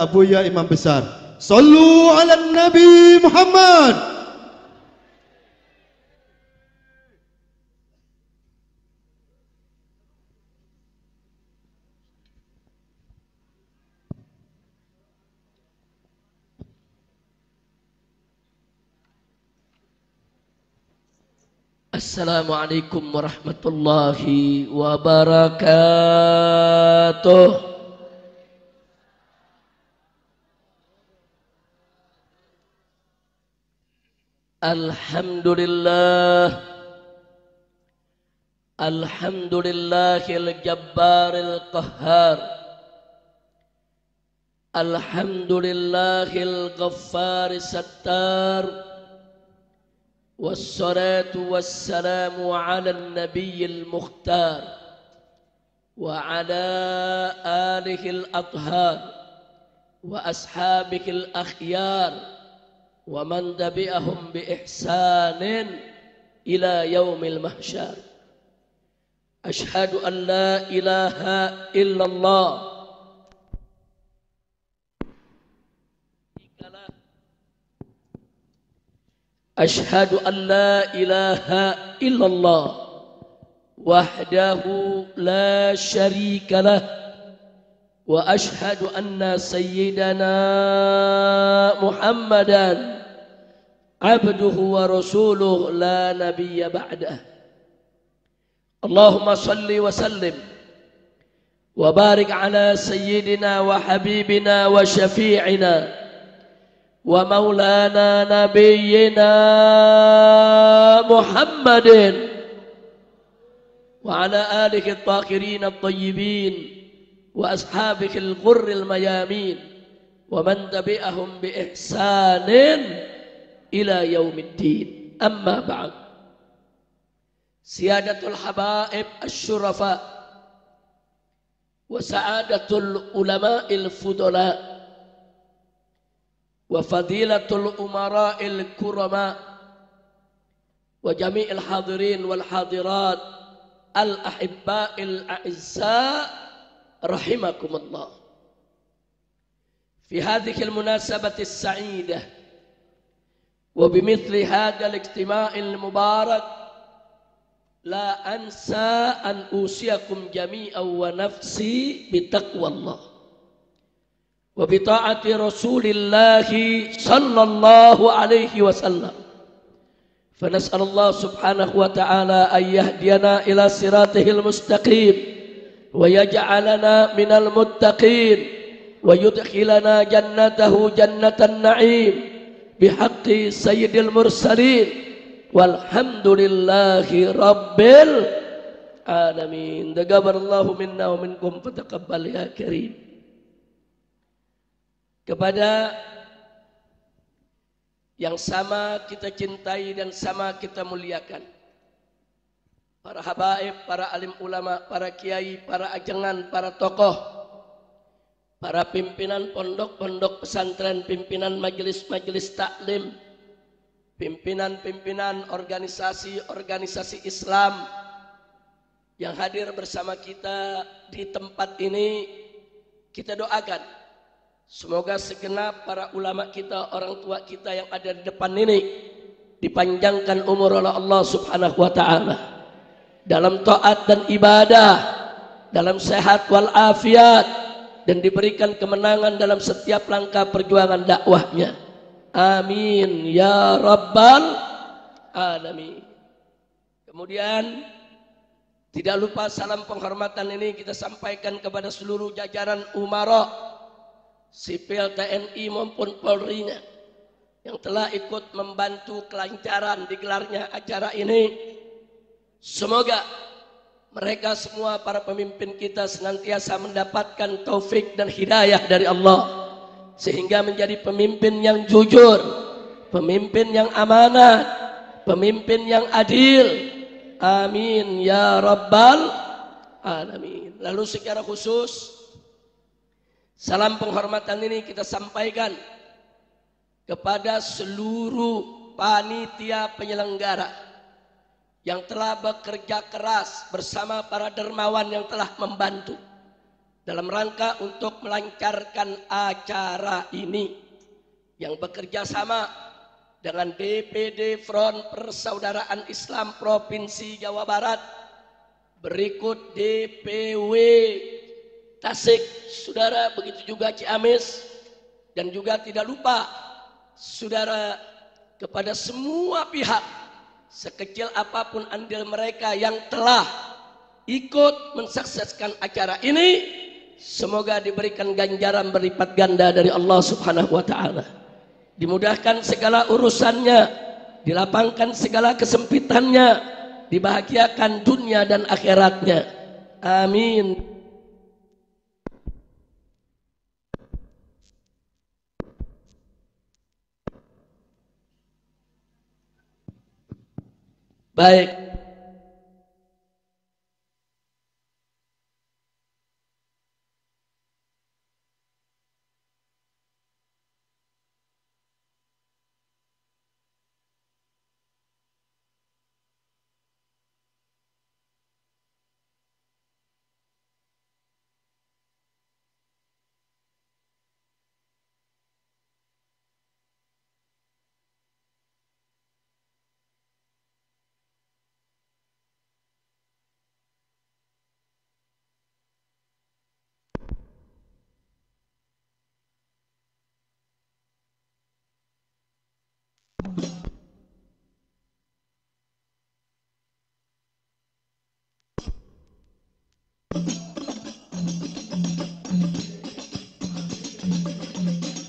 Buya Imam Besar. Sallu ala Nabi Muhammad. Assalamualaikum warahmatullahi wabarakatuh. Alhamdulillah, alhamdulillahil jabbaril qahhar, alhamdulillahil ghaffaris sattar, wassalatu wassalamu ala nabiyil mukhtar wa ala alihil athhar wa ashabihil akhyar wa man tabi'ahum bi ihsanin ila yaumil mahsyar. Asyhadu an la ilaha illallah asyhadu an la ilaha illallah wahdahu la syarika lah wa asyhadu anna sayyidana Muhammadan abduhu wa rasuluh la nabiyya ba'dah. Allahumma salli wa sallim wa barik ala sayyidina wa habibina wa syafi'ina wa maulana nabiyyina Muhammadin wa ala alihi at-tahirin at-tayyibin wa ashabihi al-ghurril mayamin wa man tabi'ahum bi ihsanin ila yaumiddin. Amma ba'd. Siyadatul habaib asy-syurafa wa sa'adatul ulama'il fudala wa fadilatul umara'il kurama wa jami'il hadirin wal hadirat al ahibba'il a'izza rahimakumullah. Fi hadhihi al munasabati as-sa'idah وبمثل هذا الاجتماع المبارك لا أنسى أن أوصيكم جميعا ونفسي بتقوى الله وبطاعة رسول الله صلى الله عليه وسلم. فنسأل الله سبحانه وتعالى أن يهدينا إلى صراطه المستقيم ويجعلنا من المتقين ويدخلنا جنته جنة النعيم بحق سيد المرسلين والحمد لله رب العالمين. تقبل الله منا ومنكم فتقبل يا كريم. Kepada yang sama kita cintai dan sama kita muliakan, para habaib, para alim ulama, para kiai, para ajengan, para tokoh, para pimpinan pondok-pondok pesantren, pimpinan majelis-majelis taklim, pimpinan-pimpinan organisasi-organisasi Islam yang hadir bersama kita di tempat ini, kita doakan semoga segenap para ulama kita, orang tua kita yang ada di depan ini dipanjangkan umur oleh Allah Subhanahu wa taala dalam taat dan ibadah, dalam sehat wal afiat, dan diberikan kemenangan dalam setiap langkah perjuangan dakwahnya. Amin ya rabbal alamin. Kemudian tidak lupa salam penghormatan ini kita sampaikan kepada seluruh jajaran umara sipil TNI maupun Polri-nya yang telah ikut membantu kelancaran digelarnya acara ini. Semoga mereka semua para pemimpin kita senantiasa mendapatkan taufik dan hidayah dari Allah sehingga menjadi pemimpin yang jujur, pemimpin yang amanah, pemimpin yang adil. Amin ya rabbal alamin. Lalu secara khusus salam penghormatan ini kita sampaikan kepada seluruh panitia penyelenggara yang telah bekerja keras bersama para dermawan yang telah membantu dalam rangka untuk melancarkan acara ini yang bekerja sama dengan DPD Front Persaudaraan Islam Provinsi Jawa Barat, berikut DPW Tasik, saudara, begitu juga Ciamis, dan juga tidak lupa saudara kepada semua pihak sekecil apapun andil mereka yang telah ikut mensukseskan acara ini, semoga diberikan ganjaran berlipat ganda dari Allah Subhanahu wa taala. Dimudahkan segala urusannya, dilapangkan segala kesempitannya, dibahagiakan dunia dan akhiratnya. Amin. Baik.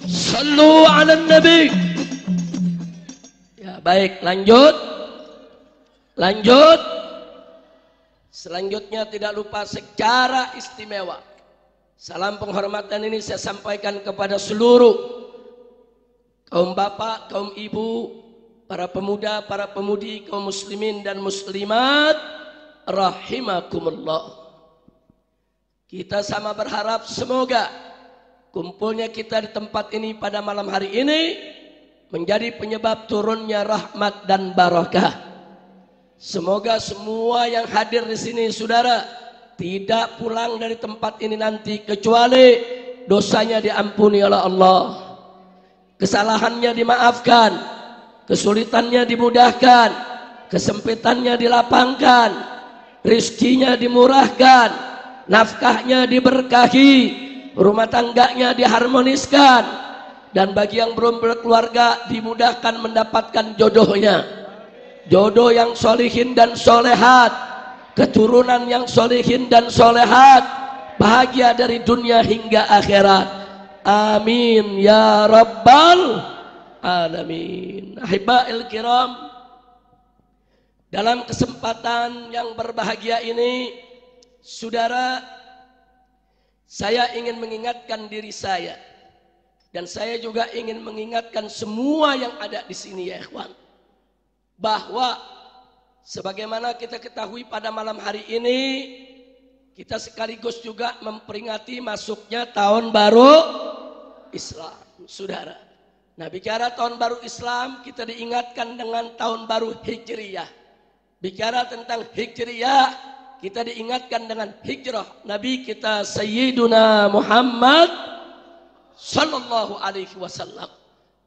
Sallu ala Nabi. Ya, baik, lanjut. Selanjutnya tidak lupa secara istimewa, salam penghormatan ini saya sampaikan kepada seluruh kaum bapak, kaum ibu, para pemuda, para pemudi, kaum muslimin dan muslimat rahimakumullah. Kita sama berharap semoga kumpulnya kita di tempat ini pada malam hari ini menjadi penyebab turunnya rahmat dan barakah. Semoga semua yang hadir di sini, saudara, tidak pulang dari tempat ini nanti kecuali dosanya diampuni oleh Allah, kesalahannya dimaafkan, kesulitannya dimudahkan, kesempitannya dilapangkan, rizkinya dimurahkan, nafkahnya diberkahi, rumah tangganya diharmoniskan, dan bagi yang belum berkeluarga dimudahkan mendapatkan jodohnya, jodoh yang solihin dan solehat, keturunan yang solihin dan solehat, bahagia dari dunia hingga akhirat. Amin ya rabbal alamin. Ahibba'il kiram, dalam kesempatan yang berbahagia ini, saudara, saya ingin mengingatkan diri saya, dan saya juga ingin mengingatkan semua yang ada di sini, ya ikhwan, bahwa sebagaimana kita ketahui pada malam hari ini kita sekaligus juga memperingati masuknya tahun baru Islam, saudara. Nah, bicara tahun baru Islam, kita diingatkan dengan tahun baru Hijriyah. Bicara tentang Hijriyah, kita diingatkan dengan hijrah Nabi kita Sayyiduna Muhammad Sallallahu Alaihi Wasallam.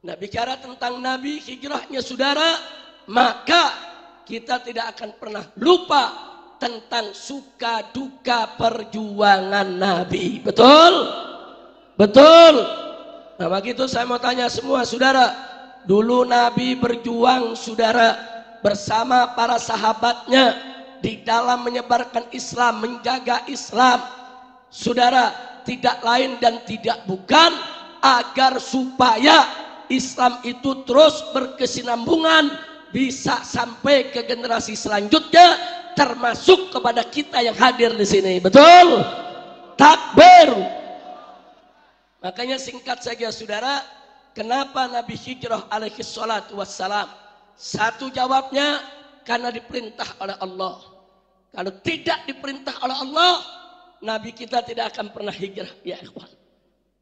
Nah, bicara tentang Nabi, hijrahnya, saudara, maka kita tidak akan pernah lupa tentang suka duka perjuangan Nabi. Betul? Betul. Nah, begitu saya mau tanya semua, saudara, dulu Nabi berjuang, saudara, bersama para sahabatnya di dalam menyebarkan Islam, menjaga Islam, saudara, tidak lain dan tidak bukan agar supaya Islam itu terus berkesinambungan, bisa sampai ke generasi selanjutnya, termasuk kepada kita yang hadir di sini. Betul? Takbir. Makanya singkat saja, saudara, kenapa Nabi hijrah alaihi salatu wassalam? Satu jawabnya, karena diperintah oleh Allah. Kalau tidak diperintah oleh Allah, Nabi kita tidak akan pernah hijrah, ya ikhwan.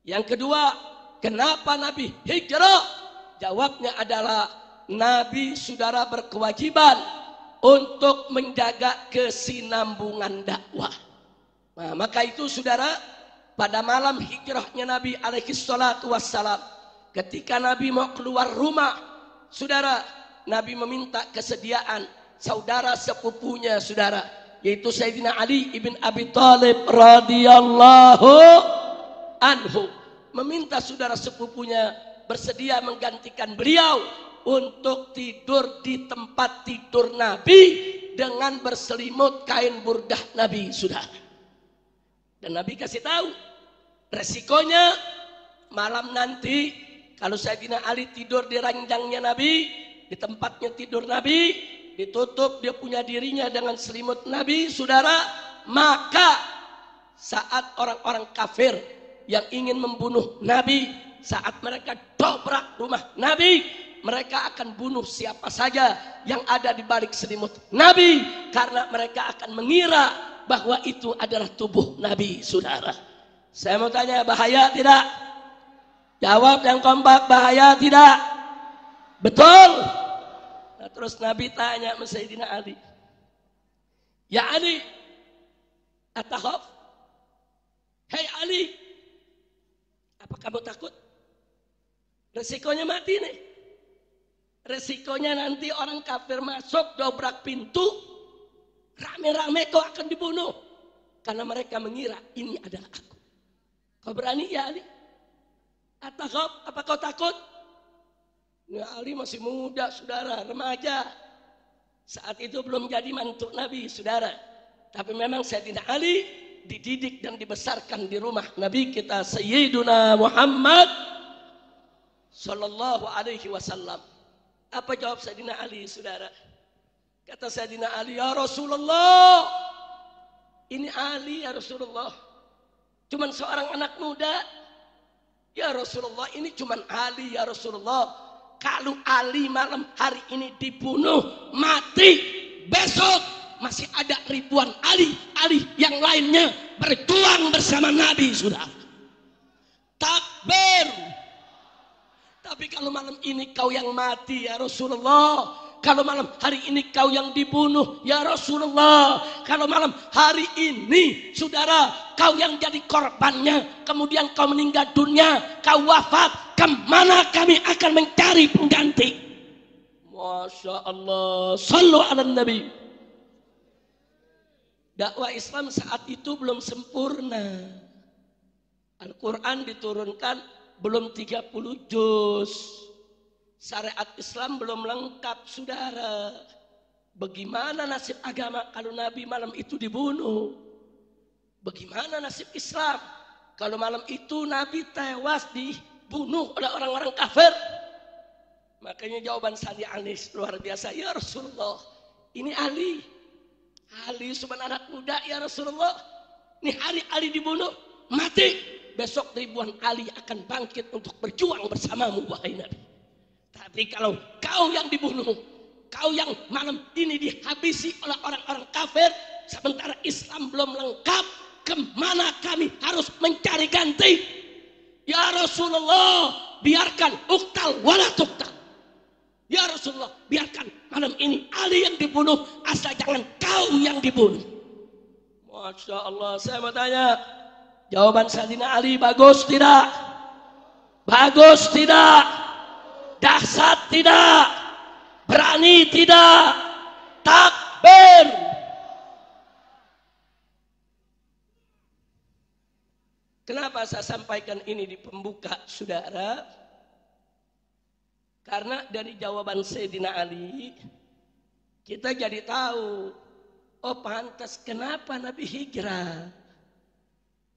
Yang kedua, kenapa Nabi hijrah? Jawabnya adalah Nabi, saudara, berkewajiban untuk menjaga kesinambungan dakwah. Nah, maka itu, saudara, pada malam hijrahnya Nabi alaihi salatu wassalam, ketika Nabi mau keluar rumah, saudara, Nabi meminta kesediaan saudara sepupunya, saudara, yaitu Sayyidina Ali ibn Abi Thalib radhiyallahu anhu, meminta saudara sepupunya bersedia menggantikan beliau untuk tidur di tempat tidur Nabi dengan berselimut kain burdah Nabi, saudara. Dan Nabi kasih tahu resikonya malam nanti kalau Sayyidina Ali tidur di ranjangnya Nabi, di tempatnya tidur Nabi, ditutup dia punya dirinya dengan selimut Nabi, saudara, maka saat orang-orang kafir yang ingin membunuh Nabi, saat mereka dobrak rumah Nabi, mereka akan bunuh siapa saja yang ada di balik selimut Nabi, karena mereka akan mengira bahwa itu adalah tubuh Nabi, saudara. Saya mau tanya, bahaya tidak? Jawab yang kompak, bahaya tidak? Betul. Nah, terus Nabi tanya sama Sayyidina Ali, ya Ali, atakhaf? Hei Ali, apa kamu takut? Resikonya mati nih. Resikonya nanti orang kafir masuk, dobrak pintu, rame-rame kau akan dibunuh. Karena mereka mengira ini adalah aku. Kau berani ya Ali? Atakhaf, apa kau takut? Ya, Ali masih muda, saudara, remaja. Saat itu belum jadi mantu Nabi, saudara. Tapi memang Sayyidina Ali dididik dan dibesarkan di rumah Nabi kita Sayyiduna Muhammad sallallahu alaihi wasallam. Apa jawab Sayyidina Ali, saudara? Kata Sayyidina Ali, ya Rasulullah, ini Ali ya Rasulullah, cuman seorang anak muda. Ya Rasulullah, ini cuman Ali ya Rasulullah. Kalau Ali malam hari ini dibunuh, mati, besok masih ada ribuan Ali yang lainnya berjuang bersama Nabi, sudah. Takbir. Tapi kalau malam ini kau yang mati ya Rasulullah, kalau malam hari ini kau yang dibunuh ya Rasulullah, kalau malam hari ini saudara kau yang jadi korbannya, kemudian kau meninggal dunia, kau wafat, kemana kami akan mencari pengganti? Masya Allah, sallu ala Nabi. Dakwah Islam saat itu belum sempurna. Al-Quran diturunkan belum 30 juz. Syariat Islam belum lengkap, saudara. Bagaimana nasib agama kalau Nabi malam itu dibunuh? Bagaimana nasib Islam kalau malam itu Nabi tewas dibunuh oleh orang-orang kafir? Makanya jawaban Sandi Anis luar biasa. Ya Rasulullah, ini Ali cuma anak muda ya Rasulullah. Ini hari Ali dibunuh, mati, besok ribuan Ali akan bangkit untuk berjuang bersamamu, wahai Nabi. Tapi kalau kau yang dibunuh, kau yang malam ini dihabisi oleh orang-orang kafir, sementara Islam belum lengkap, kemana kami harus mencari ganti? Ya Rasulullah, biarkan uktal wala tuktal. Ya Rasulullah, biarkan malam ini Ali yang dibunuh, asal jangan kau yang dibunuh. Masya Allah, saya mau tanya, jawaban Sayyidina Ali bagus tidak? Bagus tidak? Dahsyat tidak? Berani tidak? Takbir. Kenapa saya sampaikan ini di pembuka, saudara? Karena dari jawaban Sayyidina Ali kita jadi tahu, oh pantas kenapa Nabi hijrah.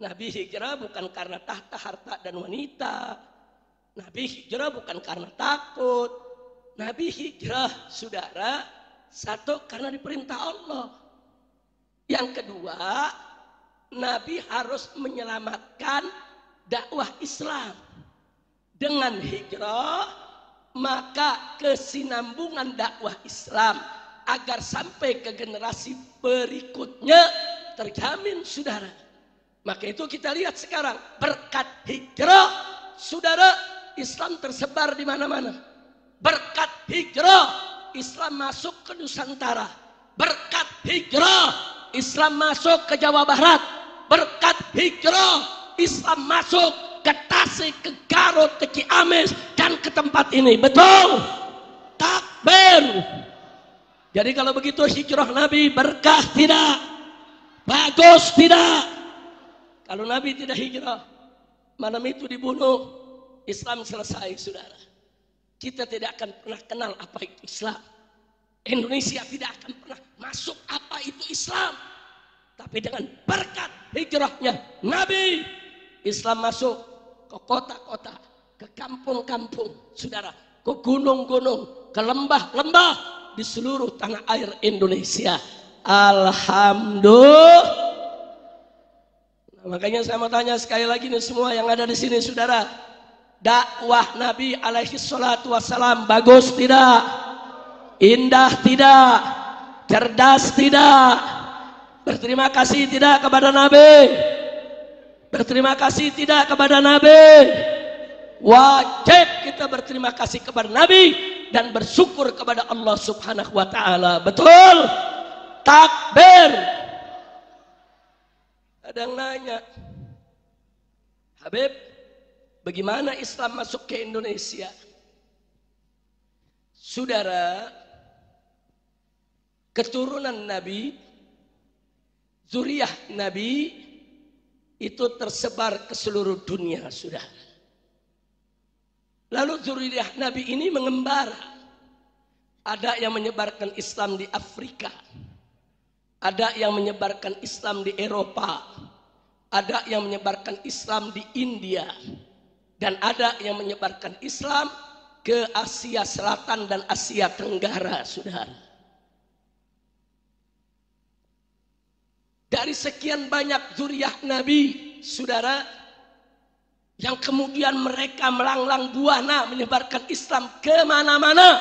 Nabi hijrah bukan karena tahta, harta dan wanita. Nabi hijrah bukan karena takut. Nabi hijrah, saudara, satu karena diperintah Allah. Yang kedua, Nabi harus menyelamatkan dakwah Islam. Dengan hijrah, maka kesinambungan dakwah Islam agar sampai ke generasi berikutnya terjamin, saudara. Maka itu kita lihat sekarang, berkat hijrah, saudara, Islam tersebar di mana-mana. Berkat hijrah, Islam masuk ke Nusantara. Berkat hijrah, Islam masuk ke Jawa Barat. Berkat hijrah, Islam masuk ke Tasik, ke Garut, ke Ciamis, dan ke tempat ini. Betul? Takbir. Jadi kalau begitu hijrah Nabi berkah tidak? Bagus tidak? Kalau Nabi tidak hijrah, malam itu dibunuh, Islam selesai, saudara. Kita tidak akan pernah kenal apa itu Islam. Indonesia tidak akan pernah masuk apa itu Islam. Tapi dengan berkat hijrahnya Nabi, Islam masuk ke kota-kota, ke kampung-kampung, saudara, ke gunung-gunung, ke lembah-lembah di seluruh tanah air Indonesia. Alhamdulillah. Nah, makanya saya mau tanya sekali lagi nih semua yang ada di sini, saudara. Dakwah Nabi alaihi salatu wassalam bagus tidak? Indah tidak? Cerdas tidak? Berterima kasih tidak kepada Nabi? Berterima kasih tidak kepada Nabi? Wajib kita berterima kasih kepada Nabi dan bersyukur kepada Allah Subhanahu wa taala. Betul? Takbir. Ada yang nanya, Habib, bagaimana Islam masuk ke Indonesia? Saudara, keturunan Nabi, zuriyah Nabi itu tersebar ke seluruh dunia, saudara. Lalu zuriyah Nabi ini mengembara. Ada yang menyebarkan Islam di Afrika, ada yang menyebarkan Islam di Eropa, ada yang menyebarkan Islam di India, dan ada yang menyebarkan Islam ke Asia Selatan dan Asia Tenggara, saudara. Dari sekian banyak zuriyah Nabi, saudara, yang kemudian mereka melanglang buana menyebarkan Islam kemana-mana,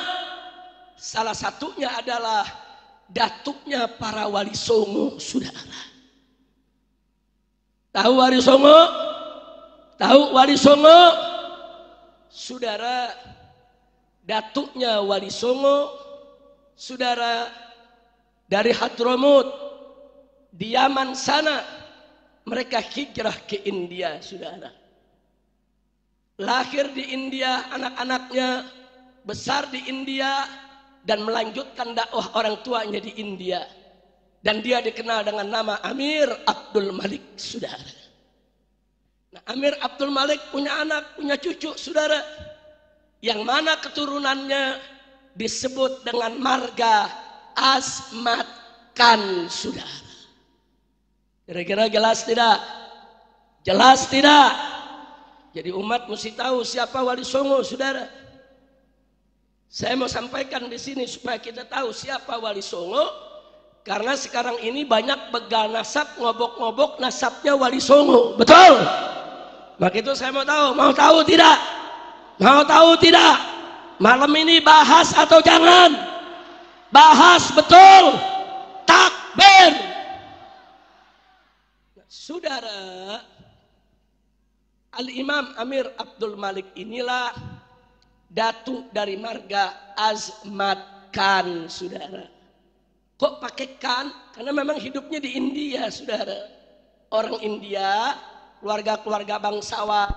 salah satunya adalah datuknya para wali songo, saudara. Tahu wali songo? Tahu wali songo? Saudara, datuknya wali songo, saudara, dari Hadramut di Yaman sana, mereka hijrah ke India, saudara. Lahir di India, anak-anaknya besar di India dan melanjutkan dakwah orang tuanya di India. Dan dia dikenal dengan nama Amir Abdul Malik, saudara. Nah, Amir Abdul Malik punya anak, punya cucu, saudara, yang mana keturunannya disebut dengan marga Asmat Khan, saudara. Kira-kira jelas tidak? Jelas tidak? Jadi umat mesti tahu siapa wali songo, saudara. Saya mau sampaikan di sini supaya kita tahu siapa wali songo, karena sekarang ini banyak begal nasab, ngobok-ngobok nasabnya wali songo. Betul? Maka itu saya mau tahu tidak? Mau tahu tidak? Malam ini bahas atau jangan? Bahas, betul. Takbir. Saudara, Al-Imam Amir Abdul Malik inilah datuk dari marga Asmat Khan, saudara. Kok pakai Khan? Karena memang hidupnya di India, saudara. Orang India, keluarga-keluarga bangsawan,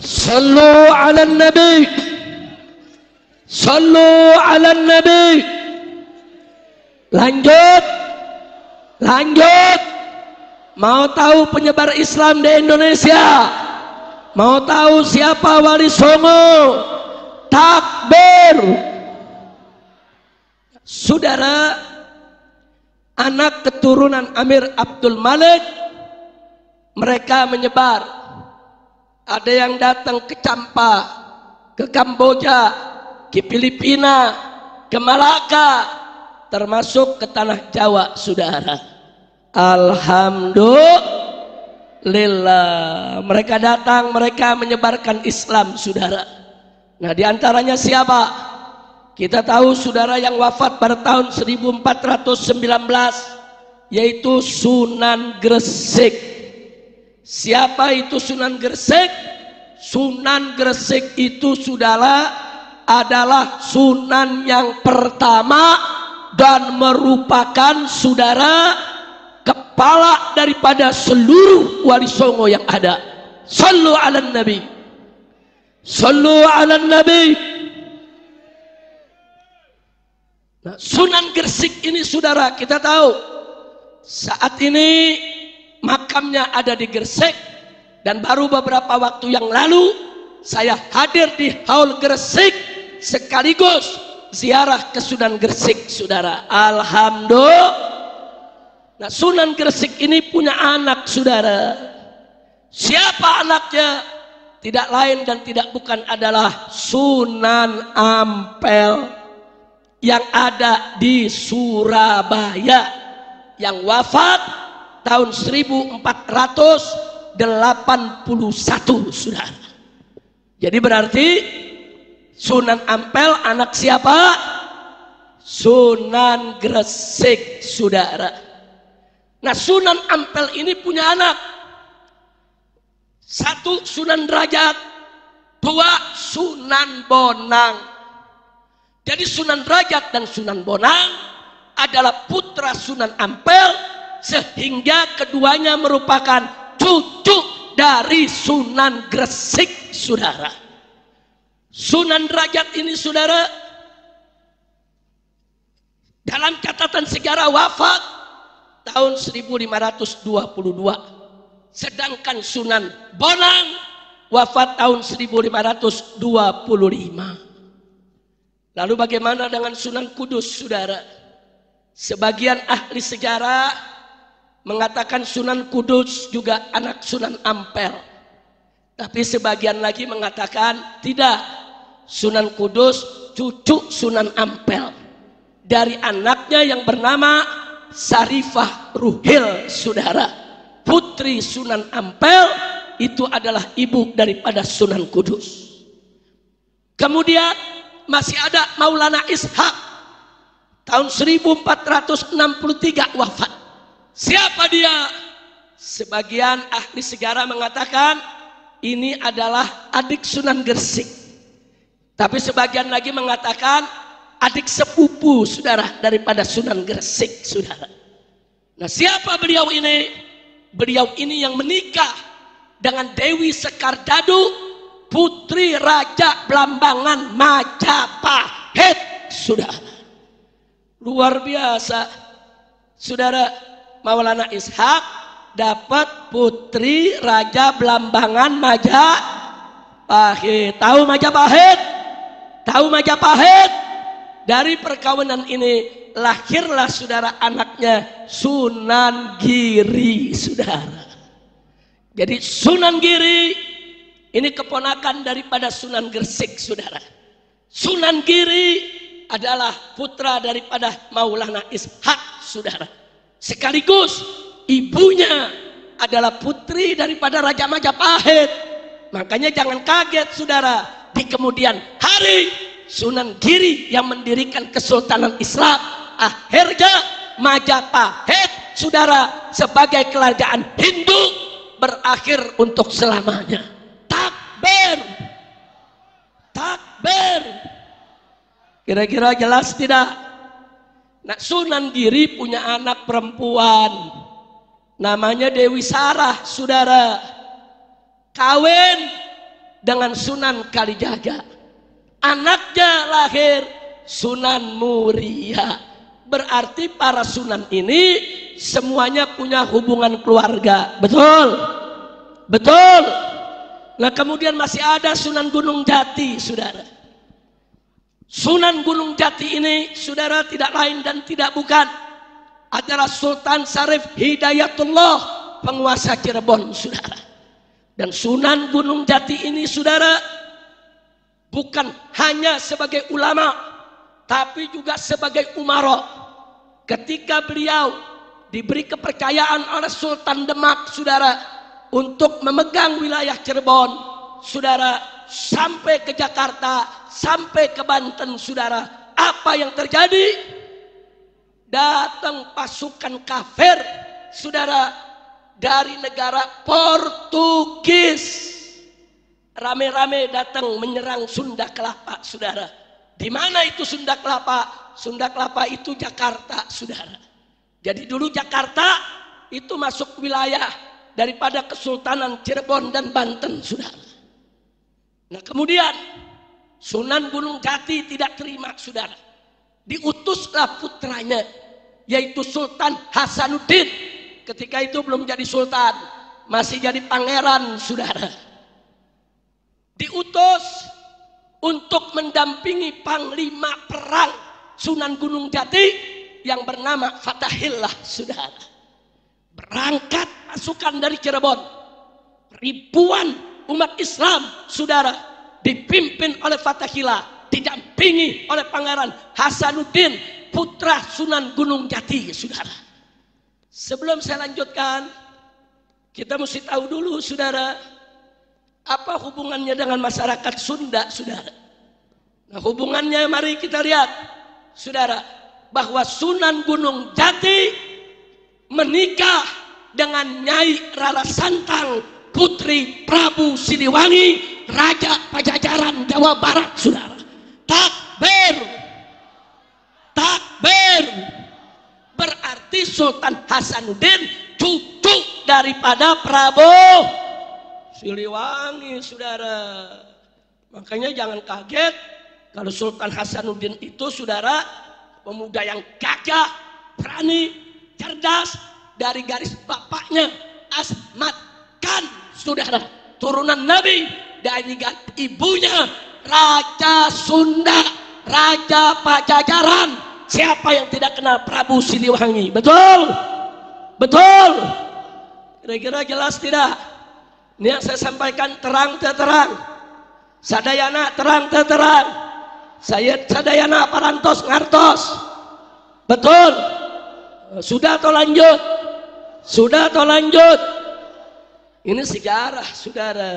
Sallu ala nabi. Sallu ala nabi. Lanjut. Lanjut. Mau tahu penyebar Islam di Indonesia? Mau tahu siapa Wali Songo? Takbir. Saudara, anak keturunan Amir Abdul Malik, mereka menyebar. Ada yang datang ke Champa, ke Kamboja, ke Filipina, ke Malaka, termasuk ke tanah Jawa, saudara. Alhamdulillah, mereka datang, mereka menyebarkan Islam, saudara. Nah, diantaranya siapa? Kita tahu, saudara, yang wafat pada tahun 1419, yaitu Sunan Gresik. Siapa itu Sunan Gresik? Sunan Gresik itu, saudara, adalah sunan yang pertama dan merupakan, saudara, kepala daripada seluruh Wali Songo yang ada. Sallu ala nabi. Sallu ala nabi. Nah, Sunan Gresik ini, saudara, kita tahu saat ini makamnya ada di Gresik, dan baru beberapa waktu yang lalu saya hadir di Haul Gresik sekaligus ziarah ke Sunan Gresik, saudara. Alhamdulillah. Nah, Sunan Gresik ini punya anak, saudara. Siapa anaknya? Tidak lain dan tidak bukan adalah Sunan Ampel yang ada di Surabaya, yang wafat tahun 1481, saudara. Jadi berarti Sunan Ampel anak siapa? Sunan Gresik, saudara. Nah, Sunan Ampel ini punya anak. Satu Sunan Derajat, dua Sunan Bonang. Jadi Sunan Derajat dan Sunan Bonang adalah putra Sunan Ampel, sehingga keduanya merupakan cucu dari Sunan Gresik, saudara. Sunan Derajat ini, saudara, dalam catatan sejarah wafat tahun 1522. Sedangkan Sunan Bonang wafat tahun 1525. Lalu bagaimana dengan Sunan Kudus, saudara? Sebagian ahli sejarah mengatakan Sunan Kudus juga anak Sunan Ampel. Tapi sebagian lagi mengatakan tidak, Sunan Kudus cucu Sunan Ampel dari anaknya yang bernama Sarifah Ruhil, saudara. Putri Sunan Ampel itu adalah ibu daripada Sunan Kudus. Kemudian masih ada Maulana Ishak, tahun 1463 wafat. Siapa dia? Sebagian ahli sejarah mengatakan ini adalah adik Sunan Gresik. Tapi sebagian lagi mengatakan adik sepupu, saudara, daripada Sunan Gresik, saudara. Nah, siapa beliau ini? Beliau ini yang menikah dengan Dewi Sekardadu, putri Raja Blambangan Majapahit, saudara. Luar biasa, saudara. Maulana Ishak dapat putri Raja Blambangan Majapahit. Tahu Majapahit? Tahu Majapahit? Dari perkawinan ini lahirlah, saudara, anaknya Sunan Giri, saudara. Jadi Sunan Giri ini keponakan daripada Sunan Gresik, saudara. Sunan Giri adalah putra daripada Maulana Ishak, saudara. Sekaligus ibunya adalah putri daripada Raja Majapahit. Makanya jangan kaget, saudara, di kemudian hari Sunan Giri yang mendirikan Kesultanan Islam, akhirnya Majapahit, saudara, sebagai kerajaan Hindu berakhir untuk selamanya. Takbir, takbir. Kira-kira jelas tidak? Nah, Sunan Giri punya anak perempuan, namanya Dewi Sarah, saudara. Kawin dengan Sunan Kalijaga. Anaknya lahir Sunan Muria. Berarti para sunan ini semuanya punya hubungan keluarga. Betul? Betul. Nah kemudian masih ada Sunan Gunung Jati, saudara. Sunan Gunung Jati ini, saudara, tidak lain dan tidak bukan adalah Sultan Syarif Hidayatullah, penguasa Cirebon, saudara. Dan Sunan Gunung Jati ini, saudara, bukan hanya sebagai ulama, tapi juga sebagai umara. Ketika beliau diberi kepercayaan oleh Sultan Demak, saudara, untuk memegang wilayah Cirebon, saudara, sampai ke Jakarta, sampai ke Banten, saudara, apa yang terjadi? Datang pasukan kafir, saudara, dari negara Portugis, rame-rame datang menyerang Sunda Kelapa, saudara. Di mana itu Sunda Kelapa? Sunda Kelapa itu Jakarta, saudara. Jadi dulu Jakarta itu masuk wilayah daripada Kesultanan Cirebon dan Banten, saudara. Nah kemudian Sunan Gunung Jati tidak terima, saudara. Diutuslah putranya, yaitu Sultan Hasanuddin. Ketika itu belum jadi sultan, masih jadi pangeran, saudara. Diutus untuk mendampingi panglima perang Sunan Gunung Jati yang bernama Fatahillah, saudara. Berangkat pasukan dari Cirebon, ribuan umat Islam, saudara, dipimpin oleh Fatahillah, didampingi oleh Pangeran Hasanuddin, putra Sunan Gunung Jati, saudara. Sebelum saya lanjutkan, kita mesti tahu dulu, saudara, apa hubungannya dengan masyarakat Sunda, saudara. Nah hubungannya mari kita lihat, saudara, bahwa Sunan Gunung Jati menikah dengan Nyai Rara Santang, putri Prabu Siliwangi, Raja Pajajaran Jawa Barat, saudara. Takbir, takbir. Berarti Sultan Hasanuddin cucu daripada Prabu Siliwangi, saudara. Makanya jangan kaget kalau Sultan Hasanuddin itu, saudara, pemuda yang gagah, berani, cerdas, dari garis bapaknya Asmat Khan, saudara, turunan Nabi, dari ibunya Raja Sunda, Raja Pajajaran. Siapa yang tidak kenal Prabu Siliwangi? Betul? Betul? Kira-kira jelas tidak? Ini yang saya sampaikan terang terang. Sadayana terang terang. Saya sadayana parantos ngartos. Betul? Sudah atau lanjut? Sudah atau lanjut? Ini sejarah, saudara.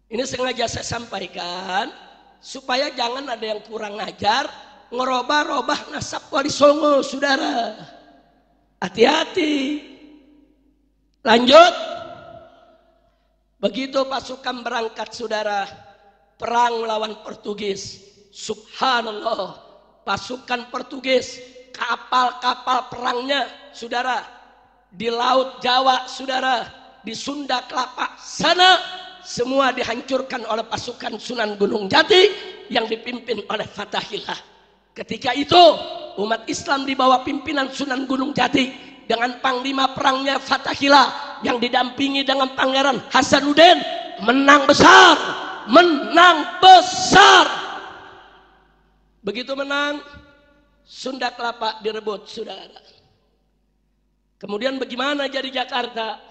Ini sengaja saya sampaikan supaya jangan ada yang kurang ajar ngerobah-robah nasab Wali Songo, saudara. Hati-hati. Lanjut. Begitu pasukan berangkat, saudara, perang melawan Portugis. Subhanallah, pasukan Portugis, kapal-kapal perangnya, saudara, di Laut Jawa, saudara, di Sunda Kelapa sana, semua dihancurkan oleh pasukan Sunan Gunung Jati yang dipimpin oleh Fatahillah. Ketika itu umat Islam di bawah pimpinan Sunan Gunung Jati dengan panglima perangnya Fatahillah yang didampingi dengan Pangeran Hasanuddin menang besar, menang besar. Begitu menang, Sunda Kelapa direbut, saudara. Kemudian bagaimana jadi Jakarta?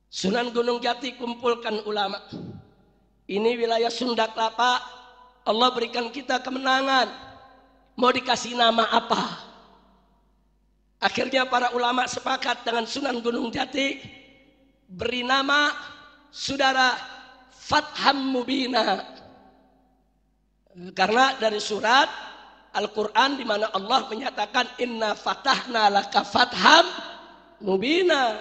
Sunan Gunung Jati kumpulkan ulama. Ini wilayah Sunda Kelapa, Allah berikan kita kemenangan. Mau dikasih nama apa? Akhirnya para ulama sepakat dengan Sunan Gunung Jati, beri nama, saudara, Fatham Mubina. Karena dari surat Al-Quran di mana Allah menyatakan inna fatahna laka fatham mubina.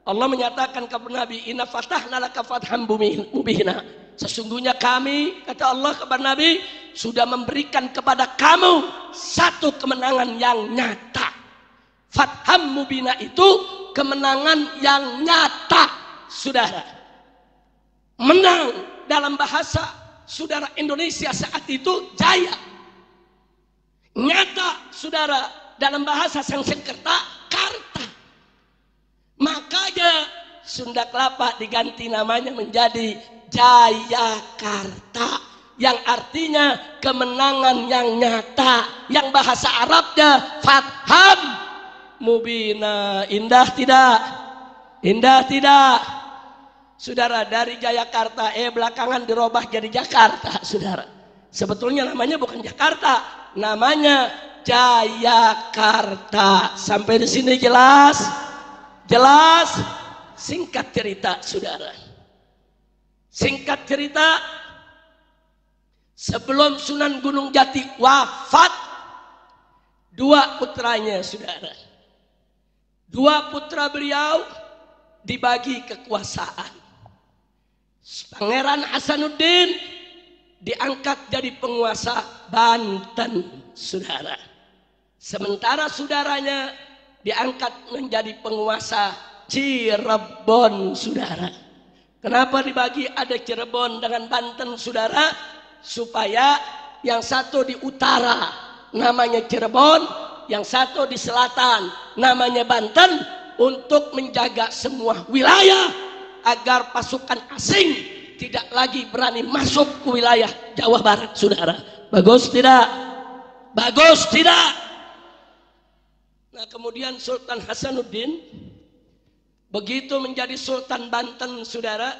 Allah menyatakan kepada Nabi, inna fatahna laka fatham mubina. Sesungguhnya kami, kata Allah kepada Nabi, sudah memberikan kepada kamu satu kemenangan yang nyata. Fatham mubina itu kemenangan yang nyata, saudara. menang dalam bahasa saudara Indonesia saat itu jaya. Nyata saudara dalam bahasa Sanskerta Karta. Makanya Sunda Kelapa diganti namanya menjadi Jayakarta, yang artinya kemenangan yang nyata, yang bahasa Arabnya fatham mubina. Indah tidak? Indah tidak? Saudara, dari Jayakarta belakangan dirubah jadi Jakarta, saudara. Sebetulnya namanya bukan Jakarta, namanya Jayakarta. Sampai di sini jelas? Jelas? Singkat cerita, saudara. Singkat cerita, sebelum Sunan Gunung Jati wafat, dua putranya, saudara. Dua putra beliau dibagi kekuasaan. Pangeran Hasanuddin diangkat jadi penguasa Banten, saudara. Sementara saudaranya diangkat menjadi penguasa Cirebon, saudara. Kenapa dibagi ada Cirebon dengan Banten, saudara? Supaya yang satu di utara namanya Cirebon, yang satu di selatan namanya Banten, untuk menjaga semua wilayah agar pasukan asing tidak lagi berani masuk ke wilayah Jawa Barat, saudara. Bagus tidak? Bagus tidak? Nah, kemudian Sultan Hasanuddin begitu menjadi Sultan Banten, saudara,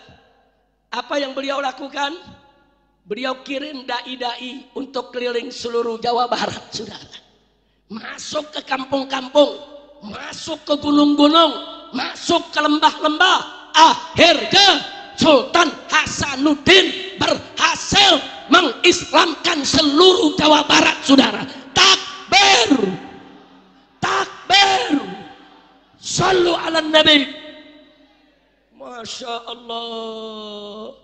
apa yang beliau lakukan? Beliau kirim dai-dai untuk keliling seluruh Jawa Barat, saudara. Masuk ke kampung-kampung, masuk ke gunung-gunung, masuk ke lembah-lembah. Akhirnya Sultan Hasanuddin berhasil mengislamkan seluruh Jawa Barat, saudara. Takbir! Takbir! Sallu ala Nabi. Masya Allah.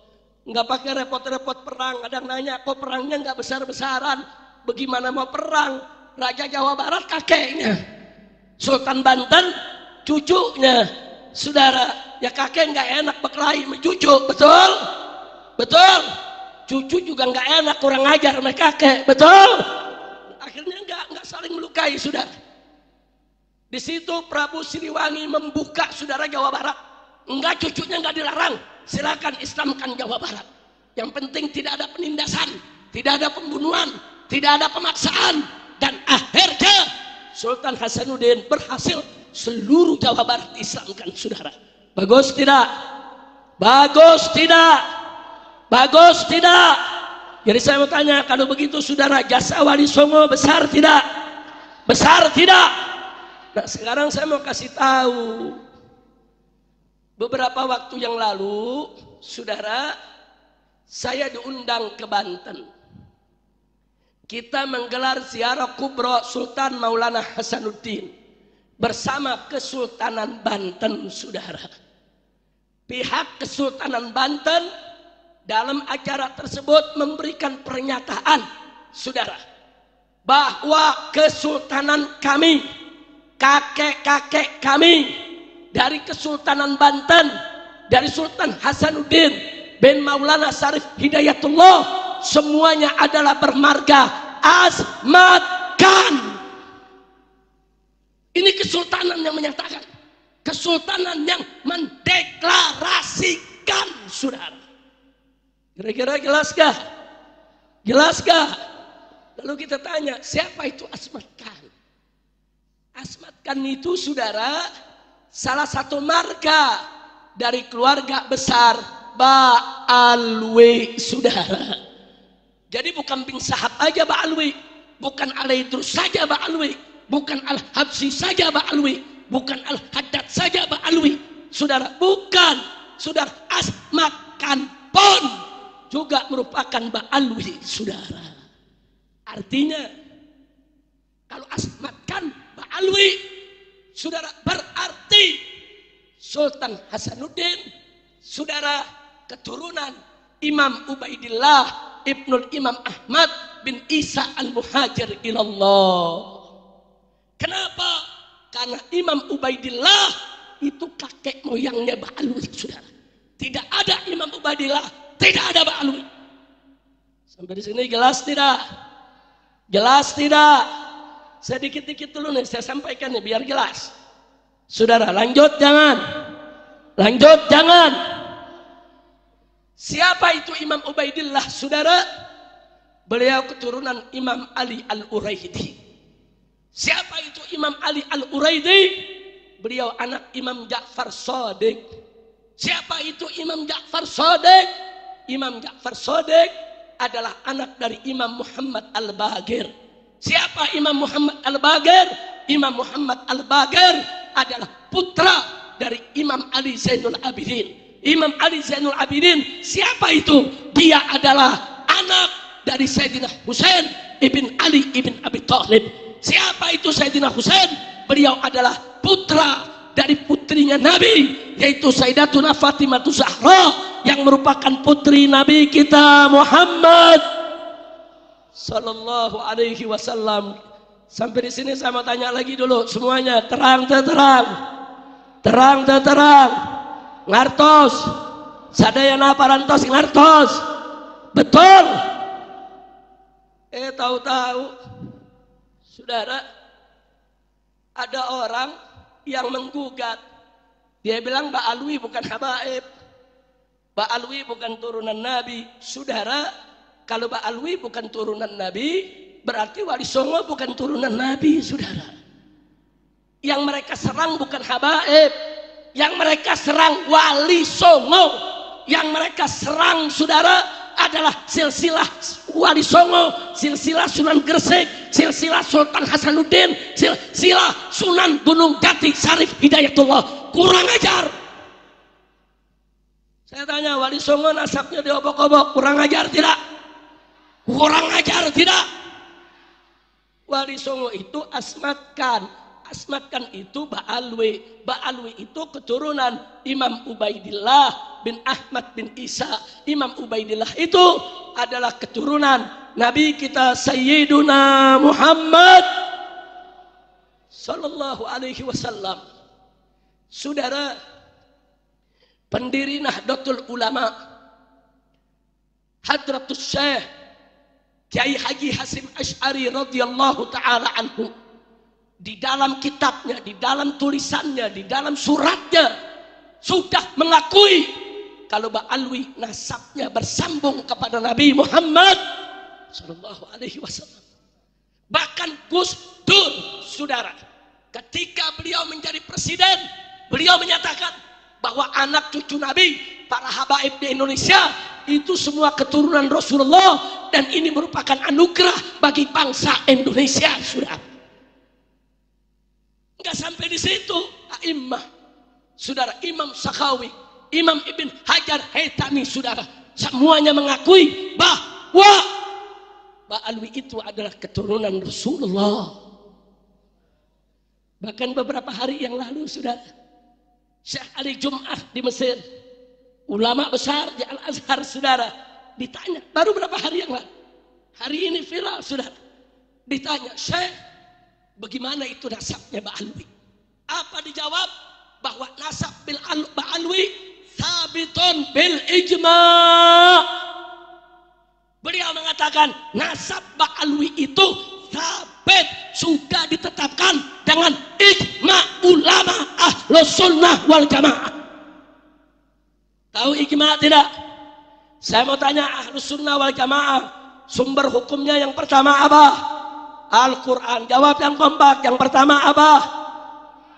Nggak pakai repot-repot perang. Ada yang nanya, kok perangnya nggak besar-besaran? Bagaimana mau perang? Raja Jawa Barat kakeknya, Sultan Banten cucunya, saudara. Ya kakek nggak enak berkelahi sama cucu, betul? Betul? Cucu juga nggak enak kurang ajar sama kakek, betul? Akhirnya nggak saling melukai, saudara. Di situ Prabu Siliwangi membuka, saudara, Jawa Barat. Enggak, cucunya nggak dilarang, silakan Islamkan Jawa Barat. Yang penting tidak ada penindasan, tidak ada pembunuhan, tidak ada pemaksaan. Dan akhirnya Sultan Hasanuddin berhasil seluruh Jawa Barat Islamkan, saudara. Bagus tidak? Bagus tidak? Bagus tidak? Jadi saya mau tanya, kalau begitu saudara, jasa Wali Songo besar tidak? Besar tidak? Nah, sekarang saya mau kasih tahu. Beberapa waktu yang lalu, saudara, saya diundang ke Banten. Kita menggelar ziarah kubro Sultan Maulana Hasanuddin bersama Kesultanan Banten, saudara. Pihak Kesultanan Banten dalam acara tersebut memberikan pernyataan, saudara, bahwa Kesultanan kami, kakek-kakek kami dari Kesultanan Banten, dari Sultan Hasanuddin bin Maulana Syarif Hidayatullah, semuanya adalah bermarga Asmat Khan. Ini kesultanan yang menyatakan, kesultanan yang mendeklarasikan, saudara. Kira-kira jelaskah? Jelaskah? Lalu kita tanya, siapa itu Asmat Khan? Asmat Khan itu, saudara, salah satu marga dari keluarga besar Ba'alwi, saudara. Jadi bukan bin Sahab aja Ba'alwi, bukan Al-Idrus saja Ba'alwi, bukan Al-Habsyi saja Ba'alwi, bukan Al-Haddad saja Ba'alwi, saudara. Bukan, saudara. Asmat Khan pun juga merupakan Ba'alwi, saudara. Artinya, kalau Asmat Khan Ba'alwi, saudara, berarti Sultan Hasanuddin, saudara, keturunan Imam Ubaidillah Ibnul Imam Ahmad bin Isa al-Muhajir ilallah. Kenapa? Karena Imam Ubaidillah itu kakek moyangnya Ba'alwi, saudara. Tidak ada Imam Ubaidillah, tidak ada Ba'alwi. Sampai di sini jelas tidak? Jelas tidak? Saya dikit-dikit dulu nih, saya sampaikan nih biar jelas. Saudara, lanjut jangan. Lanjut jangan. Siapa itu Imam Ubaidillah, saudara? Beliau keturunan Imam Ali Al-Uraidi. Siapa itu Imam Ali Al-Uraidi? Beliau anak Imam Ja'far Shadiq. Siapa itu Imam Ja'far Shadiq? Imam Ja'far Shadiq adalah anak dari Imam Muhammad Al-Baqir. Siapa Imam Muhammad Al-Baqir? Imam Muhammad Al-Baqir adalah putra dari Imam Ali Zainul Abidin. Imam Ali Zainul Abidin siapa itu? Dia adalah anak dari Sayyidina Husain ibn Ali ibn Abi Thalib. Siapa itu Sayyidina Husain? Beliau adalah putra dari putrinya Nabi, yaitu Sayyidatuna Fatimah Zahra, yang merupakan putri Nabi kita Muhammad sallallahu alaihi wasallam. Sampai di sini saya mau tanya lagi dulu semuanya, terang. Ngartos. Sadayana parantos ngartos. Betul. Tahu-tahu saudara, ada orang yang menggugat. Dia bilang Ba'alwi bukan habaib, Ba'alwi bukan turunan Nabi. Saudara, kalau Ba'alwi bukan turunan Nabi, berarti Wali Songo bukan turunan Nabi, saudara. Yang mereka serang bukan habaib, yang mereka serang Wali Songo, yang mereka serang saudara adalah silsilah Wali Songo, silsilah Sunan Gresik, silsilah Sultan Hasanuddin, silsilah Sunan Gunung Jati Syarif Hidayatullah. Kurang ajar. Saya tanya, Wali Songo nasabnya diobok-obok, kurang ajar tidak? Kurang ajar tidak? Wali Songo itu asmatkan itu Ba'alwi. Ba'alwi itu keturunan Imam Ubaidillah bin Ahmad bin Isa. Imam Ubaidillah itu adalah keturunan Nabi kita Sayyiduna Muhammad sallallahu alaihi wasallam. Saudara, pendiri Nahdlatul Ulama Hadratus Syekh Kiai Haji Hasyim Asy'ari radhiyallahu taala anhu, di dalam kitabnya, di dalam tulisannya, di dalam suratnya sudah mengakui kalau Ba'alwi nasabnya bersambung kepada Nabi Muhammad sallallahu alaihi wasallam. Bahkan Gus Dur, saudara, ketika beliau menjadi presiden, beliau menyatakan bahwa anak cucu Nabi, para habaib di Indonesia itu semua keturunan Rasulullah, dan ini merupakan anugerah bagi bangsa Indonesia, saudara. Enggak sampai di situ, a'immah, saudara, Imam Sakhawi, Imam Ibn Hajar Haytami, saudara, semuanya mengakui bahwa Ba'alwi itu adalah keturunan Rasulullah. Bahkan beberapa hari yang lalu, saudara, Syekh Ali Jum'ah di Mesir, ulama besar di Al-Azhar, saudara, ditanya baru berapa hari yang lalu, hari ini viral, saudara, ditanya, Syekh, bagaimana itu nasabnya Ba'alwi? Apa dijawab? Bahwa nasab Ba'alwi sabitun bil ijma'. Beliau mengatakan nasab Ba'alwi itu sabit, sudah ditetapkan dengan ijma' ulama Ahlus Sunnah wal Jamaah. Tahu ijma' tidak? Saya mau tanya, Ahlus Sunnah wal Jamaah sumber hukumnya yang pertama apa? Al-Quran. Jawab yang kompak. Yang pertama apa?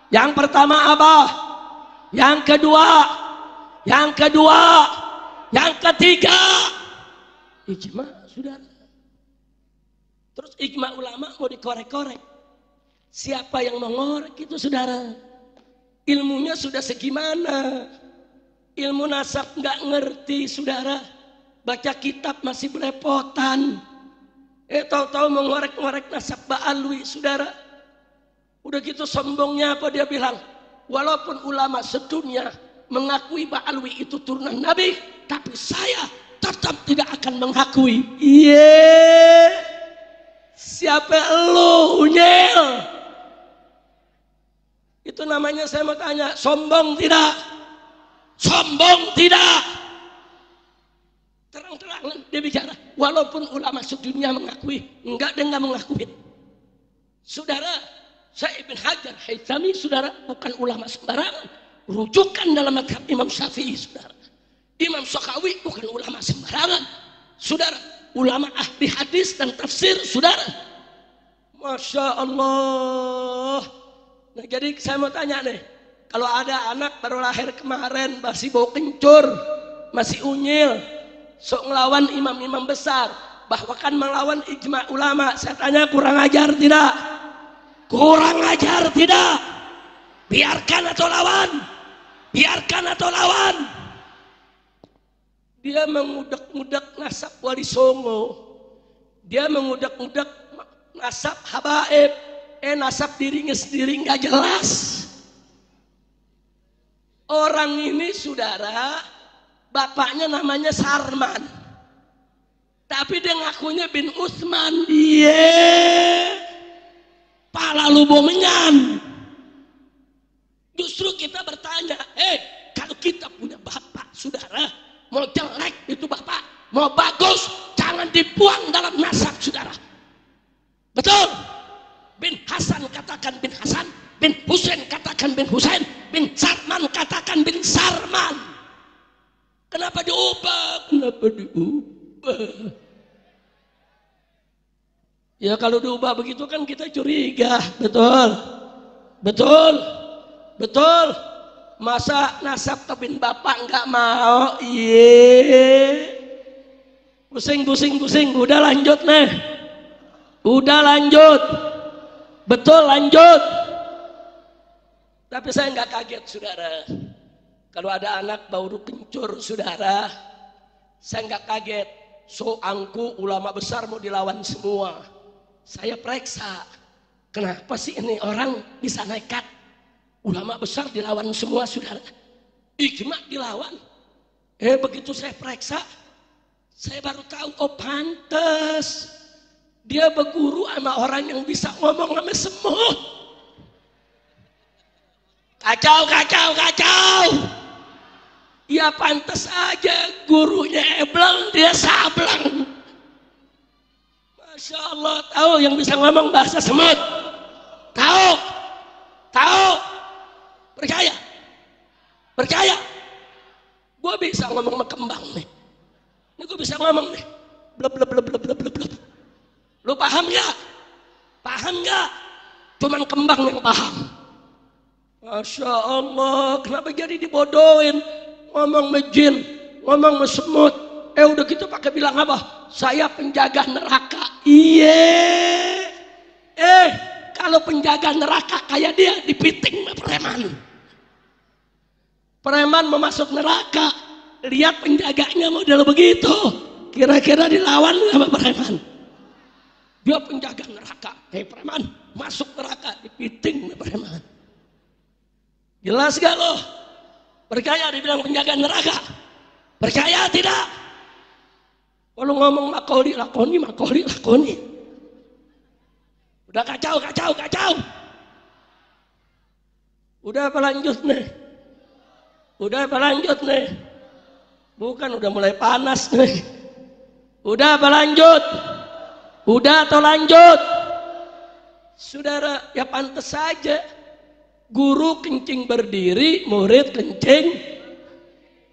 Yang pertama apa? Yang kedua? Yang kedua? Yang ketiga? Ijma', saudara. Terus ijma' ulama mau dikorek-korek. Siapa yang mengorek itu, saudara? Ilmunya sudah segimana? Ilmu nasab nggak ngerti, saudara. Baca kitab masih belepotan. Tahu-tahu mengorek-ngorek nasab Ba'alwi, saudara. Udah gitu sombongnya apa dia bilang? Walaupun ulama sedunia mengakui Ba'alwi itu turunan Nabi, tapi saya tetap tidak akan mengakui. Iya. Siapa lu, nyel? Itu namanya, saya mau tanya, sombong tidak? sombong tidak. Terang-terangan dia bicara. Walaupun ulama sedunia mengakui, enggak, dia enggak mengakui. Saudara, saya Ibn Hajar Haytami, saudara, bukan ulama sembarangan. Rujukan dalam madhab Imam Syafi'i, saudara. Imam Sakhawi bukan ulama sembarangan. Saudara, ulama ahli hadis dan tafsir, saudara. Masya Allah. Nah, jadi saya mau tanya nih, kalau ada anak baru lahir kemarin, masih bau kencur, masih unyil, sok ngelawan imam-imam besar, bahkan melawan ijma ulama, saya tanya, kurang ajar tidak? Kurang ajar tidak? Biarkan atau lawan? Biarkan atau lawan? Dia mengudak-udak nasab Wali Songo, dia mengudak-udak nasab habaib, nasab dirinya sendiri nggak jelas. Orang ini, saudara, bapaknya namanya Sarman, tapi dia ngakunya bin Utsman. Pala lubo menyan. Justru kita bertanya, kalau kita punya bapak, saudara, mau jelek itu bapak, mau bagus, jangan dibuang dalam nasab, saudara. Betul? Bin Hasan katakan bin Hasan, bin Husain katakan bin Husain, bin Sarman katakan bin Sarman. Kenapa diubah? Kenapa diubah? Ya kalau diubah begitu kan kita curiga. Betul? Betul? Betul? Masa nasab ke bin bapak nggak mau? Pusing. Udah lanjut nih. Udah lanjut. Betul, lanjut. Tapi saya nggak kaget, saudara. Kalau ada anak baru kencur, saudara, saya nggak kaget. Soangku ulama besar mau dilawan semua. Saya periksa, kenapa sih ini orang bisa nekat? Ulama besar dilawan semua, saudara. Ijma dilawan. Begitu saya periksa, saya baru tahu, oh pantes dia berguru sama orang yang bisa ngomong sama semut. Kacau. Ya pantes aja gurunya ebleng, dia sableng. Masya Allah, tahu yang bisa ngomong bahasa semut? Tahu? Percaya? Gue bisa ngomong sama kembang nih. Ini gue bisa ngomong nih. Blub. Lu paham nggak? Cuman kembang yang paham. Masya Allah, kenapa jadi dibodohin? Ngomong mejin, ngomong mesemut. Udah gitu pakai bilang apa? Saya penjaga neraka. Kalau penjaga neraka kayak dia dipiting sama preman. Preman mau masuk neraka, lihat penjaganya model begitu, kira-kira dilawan sama preman. Dia penjaga neraka, preman masuk neraka, dipiting sama preman. Jelas gak lo? Percaya dibilang penjaga neraka? Percaya tidak? Kalau ngomong makoli lakoni. Udah kacau. Udah apa lanjut nih? Bukan, udah mulai panas nih. Udah apa lanjut? Udah atau lanjut? Saudara, ya pantas saja. Guru kencing berdiri, murid kencing.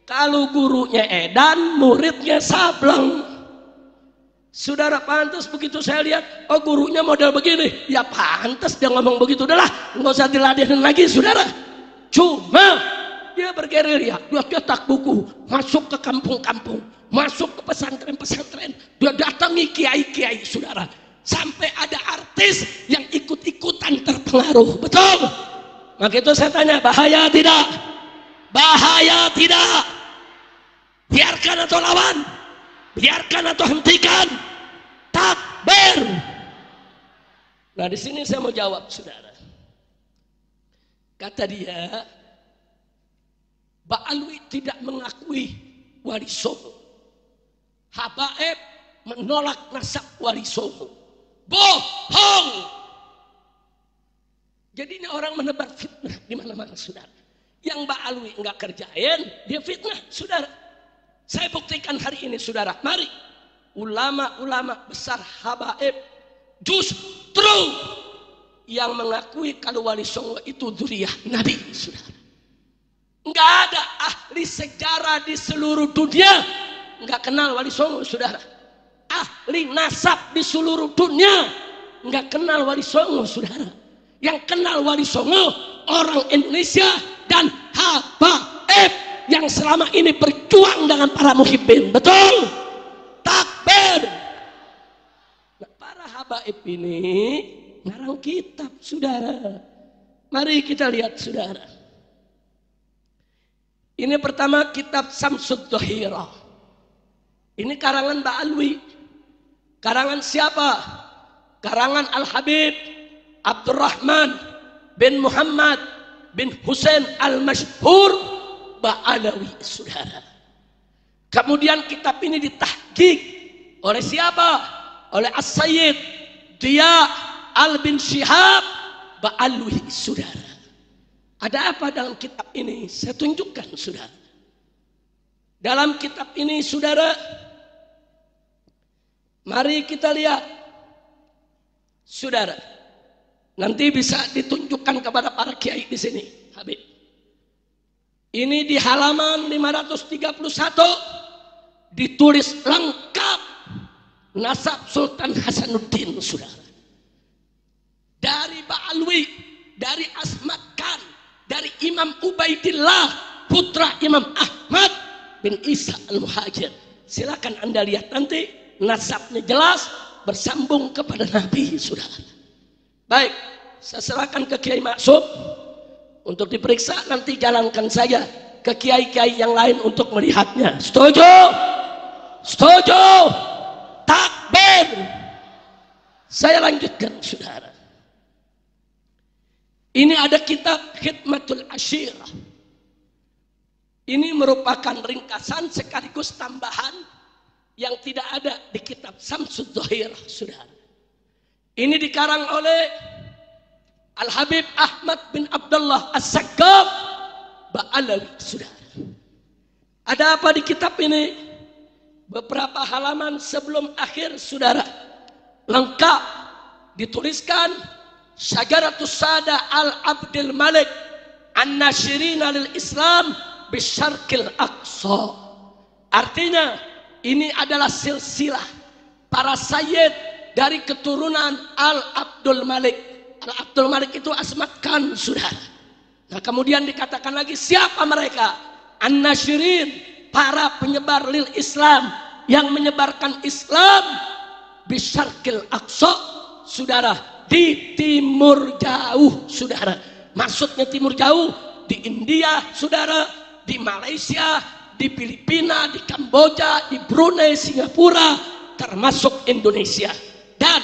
Kalau gurunya edan, muridnya sableng. Saudara, pantas begitu saya lihat, oh gurunya model begini, ya pantas dia ngomong begitu. Udahlah, nggak usah diladenin lagi, saudara. Cuma dia bergerilya, dia cetak buku, masuk ke kampung-kampung, masuk ke pesantren-pesantren, dia datangi kiai-kiai, saudara. Sampai ada artis yang ikut-ikutan terpengaruh, betul? Maka itu saya tanya, bahaya tidak? Bahaya tidak? Biarkan atau lawan? Biarkan atau hentikan? Takbir. Nah, di sini saya mau jawab, saudara. Kata dia, Ba'alwi tidak mengakui Wali Songo. Habaib menolak nasab Wali Songo. Bohong. Jadi ini orang menebar fitnah di mana-mana, saudara. Yang Mbak Alwi enggak kerjain, dia fitnah, saudara. Saya buktikan hari ini, saudara. Mari, ulama-ulama besar habaib justru yang mengakui kalau Wali Songo itu dzurriyyah Nabi, saudara. Enggak ada ahli sejarah di seluruh dunia enggak kenal Wali Songo, saudara. Ahli nasab di seluruh dunia enggak kenal Wali Songo, saudara. Yang kenal Wali Songo orang Indonesia dan habaib yang selama ini berjuang dengan para muhibbin. Betul? Takbir. Nah, para habaib ini ngarang kitab, saudara. Mari kita lihat, saudara. Ini pertama kitab Samsud Dhahirah. Ini karangan Mbak Alwi. Karangan siapa? Karangan Al-Habib Abdurrahman bin Muhammad bin Husain Al-Mashhur Ba'alawi, saudara. Kemudian kitab ini ditahqiq oleh siapa? Oleh As-Sayyid Diya Al-bin Shihab Ba'alawi, saudara. Ada apa dalam kitab ini? Saya tunjukkan, saudara. Dalam kitab ini, saudara, mari kita lihat, saudara. Nanti bisa ditunjukkan kepada para kiai di sini, Habib. Ini di halaman 531 ditulis lengkap nasab Sultan Hasanuddin, saudara. Dari Ba'alwi, dari Asmat Khan, dari Imam Ubaidillah, putra Imam Ahmad bin Isa Al-Muhajir. Silakan Anda lihat nanti, nasabnya jelas, bersambung kepada Nabi, saudara. Baik, saya serahkan ke Kiai Maksum untuk diperiksa, nanti jalankan saja ke kiai-kiai yang lain untuk melihatnya. Setuju? Setuju? Takbir. Saya lanjutkan, saudara. Ini ada kitab Khidmatul Ashirah. Ini merupakan ringkasan sekaligus tambahan yang tidak ada di kitab Samsud Dhahirah, saudara. Ini dikarang oleh Al-Habib Ahmad bin Abdullah As-Saqqaf Ba'alawi, saudara. Ada apa di kitab ini? Beberapa halaman sebelum akhir, saudara, lengkap dituliskan Syajaratus Sada Al-Abdil Malik An-Nashirina lil Islam Bisyarqil Aqsa. Artinya ini adalah silsilah para sayyid dari keturunan Al-Abdul Malik. Al-Abdul Malik itu Asmat Khan, saudara. Nah, kemudian dikatakan lagi siapa mereka? An-Nashirin, para penyebar lil Islam, yang menyebarkan Islam Bisyarqil Aqsa, saudara, di timur jauh, saudara. Maksudnya timur jauh di India, saudara, di Malaysia, di Filipina, di Kamboja, di Brunei, Singapura, termasuk Indonesia. Dan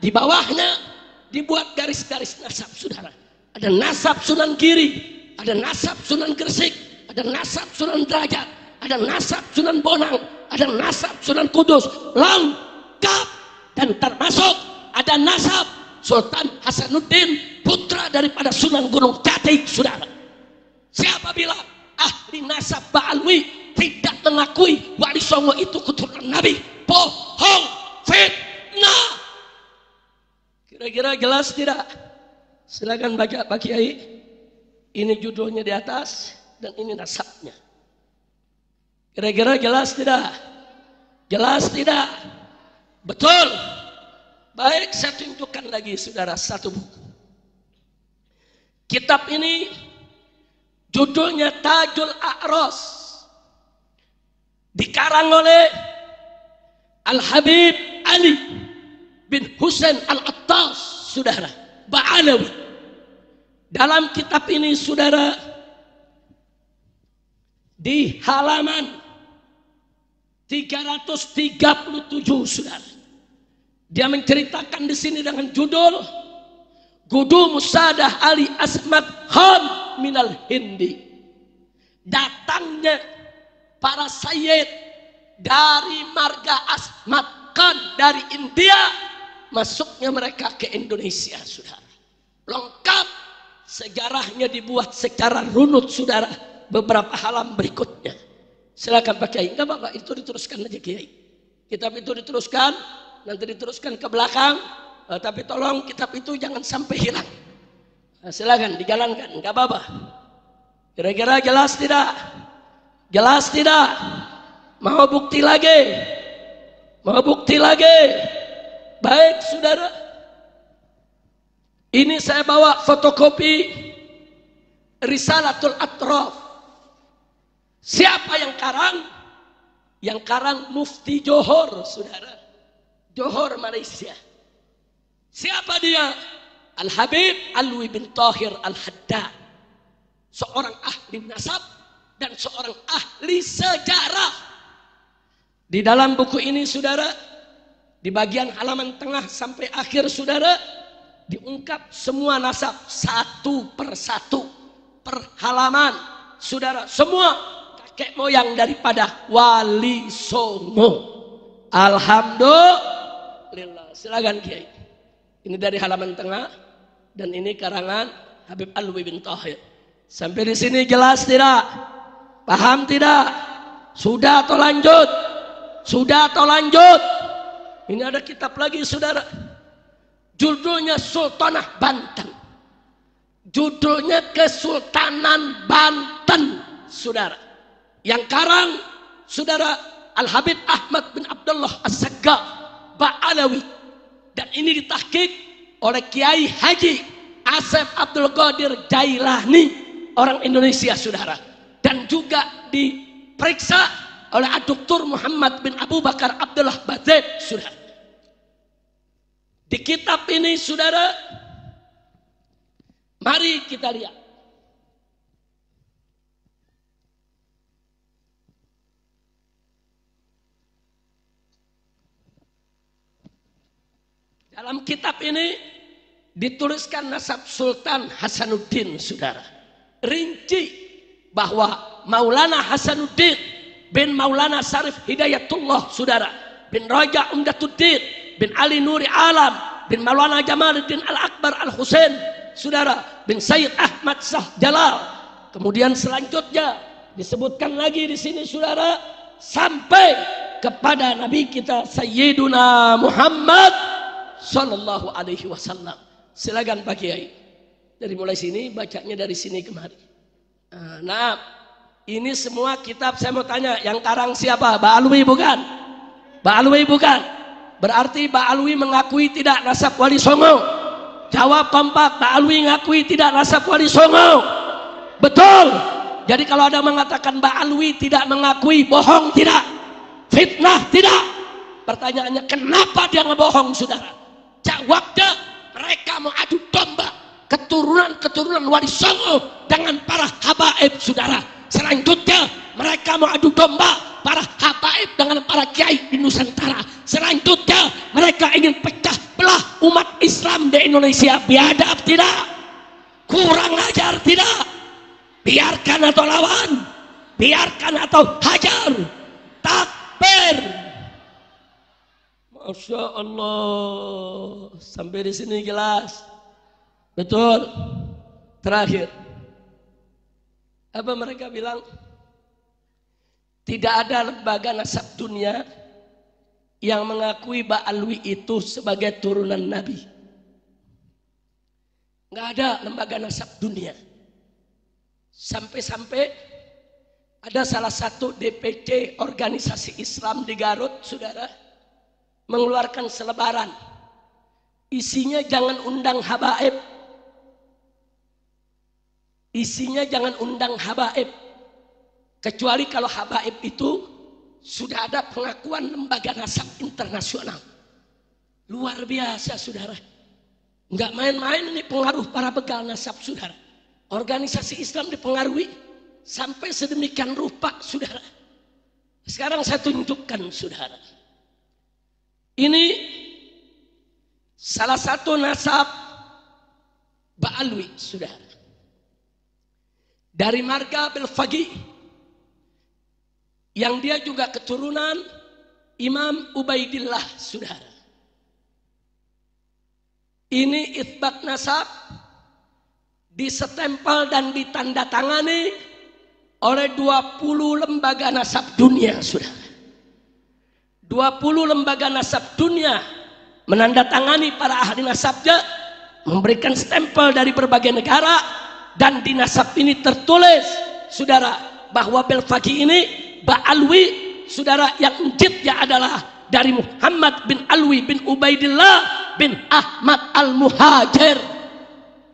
di bawahnya dibuat garis-garis nasab, saudara. Ada nasab Sunan Giri, ada nasab Sunan Gresik, ada nasab Sunan Derajat, ada nasab Sunan Bonang, ada nasab Sunan Kudus, lengkap. Dan termasuk ada nasab Sultan Hasanuddin, putra daripada Sunan Gunung Jati, saudara. Siapa bilang ahli nasab Ba'alwi tidak mengakui Wali Songo itu keturunan Nabi? Bohong, fitnah. Kira-kira jelas tidak? Silakan baca Pak Kiai. Ini judulnya di atas dan ini nasabnya. Kira-kira jelas tidak? Jelas tidak? Betul. Baik, saya tunjukkan lagi, saudara, satu buku. Kitab ini judulnya Tajul A'ros, dikarang oleh Al-Habib Ali bin Husain Al-Attas, saudara, Ba'alawi. Dalam kitab ini, saudara, di halaman 337, saudara, dia menceritakan di sini dengan judul Gudu Musadah Ali Asmat Khan Minal Hindi. Datangnya para sayyid dari marga Asmat Khan dari India, masuknya mereka ke Indonesia, saudara. Lengkap sejarahnya dibuat secara runut saudara beberapa halaman berikutnya. Silakan Pak Kiai. Enggak apa-apa, itu diteruskan aja Kiai. Kitab itu diteruskan, nanti diteruskan ke belakang, tapi tolong kitab itu jangan sampai hilang. Silakan dijalankan, enggak apa-apa. Kira-kira jelas tidak? Jelas tidak? Mau bukti lagi? Mau bukti lagi? Baik saudara, ini saya bawa fotokopi Risalatul Atraf. Siapa yang karang? Yang karang Mufti Johor, saudara. Johor, Malaysia. Siapa dia? Al-Habib Alwi bin Tahir Al-Haddad. Seorang ahli nasab dan seorang ahli sejarah. Di dalam buku ini, saudara, di bagian halaman tengah sampai akhir, saudara, diungkap semua nasab satu persatu per halaman, saudara. Semua kakek moyang daripada Wali Songo. Alhamdulillah. Silakan Kiai. Ini dari halaman tengah dan ini karangan Habib Alwi bin Tahir. Sampai di sini jelas tidak? Paham tidak? Sudah atau lanjut? Sudah atau lanjut? Ini ada kitab lagi saudara. Judulnya Sultanah Banten. Judulnya Kesultanan Banten, saudara. Yang karang saudara Al-Habib Ahmad bin Abdullah As-Saggaf Ba'alawi. Dan ini ditahqiq oleh Kiai Haji Asef Abdul Qadir Jailani, orang Indonesia saudara. Dan juga diperiksa oleh Dr. Muhammad bin Abu Bakar Abdullah Bazid, saudara. Di kitab ini saudara, mari kita lihat. Dalam kitab ini dituliskan nasab Sultan Hasanuddin, saudara. Rinci bahwa Maulana Hasanuddin bin Maulana Sarif Hidayatullah, saudara, bin Raja Umdatuddin bin Ali Nuri Alam bin Maulana Jamaluddin Al-Akbar Al-Husain, saudara, bin Sayyid Ahmad Shah Jalal. Kemudian selanjutnya disebutkan lagi di sini, saudara, sampai kepada Nabi kita Sayyiduna Muhammad Sallallahu Alaihi Wasallam. Silakan Pak Kiai. Dari mulai sini, bacanya dari sini kemari. Nah, ini semua kitab. Saya mau tanya, yang karang siapa? Ba'alwi bukan? Ba'alwi bukan? Berarti Ba'alwi mengakui tidak nasab Wali Songo. Jawab kompak. Ba'alwi mengakui tidak nasab Wali Songo. Betul. Jadi kalau ada mengatakan Ba'alwi tidak mengakui, bohong tidak? Fitnah tidak? Pertanyaannya, kenapa dia ngebohong, saudara? Jawabnya, mereka mau adu domba keturunan Wali Songo dengan para habaib, saudara. Selanjutnya mereka mau adu domba para habaib dengan para kiai di Nusantara. Selanjutnya mereka ingin pecah belah umat Islam di Indonesia. Biadab tidak? Kurang ajar tidak? Biarkan atau lawan? Biarkan atau hajar? Takbir! Masya Allah. Sampai di sini jelas. Betul. Terakhir, apa mereka bilang? Tidak ada lembaga nasab dunia yang mengakui Ba'alwi itu sebagai turunan Nabi. Nggak ada lembaga nasab dunia. Sampai-sampai ada salah satu DPC organisasi Islam di Garut, saudara, mengeluarkan selebaran. Isinya jangan undang habaib. Isinya jangan undang habaib. Kecuali kalau habaib itu sudah ada pengakuan lembaga nasab internasional. Luar biasa, saudara. Enggak main-main ini pengaruh para begal nasab, saudara. Organisasi Islam dipengaruhi sampai sedemikian rupa, saudara. Sekarang saya tunjukkan, saudara. Ini salah satu nasab Ba'alwi, saudara. Dari marga Belfagi, yang dia juga keturunan Imam Ubaidillah, saudara. Ini itsbat nasab Disestempel dan ditandatangani oleh 20 lembaga nasab dunia, saudara. 20 lembaga nasab dunia menandatangani para ahli nasabnya, memberikan stempel dari berbagai negara, dan di nasab ini tertulis, saudara, bahwa Belfaqih ini Ba'alwi, saudara, yang jidnya adalah dari Muhammad bin Alwi bin Ubaidillah bin Ahmad al-Muhajir.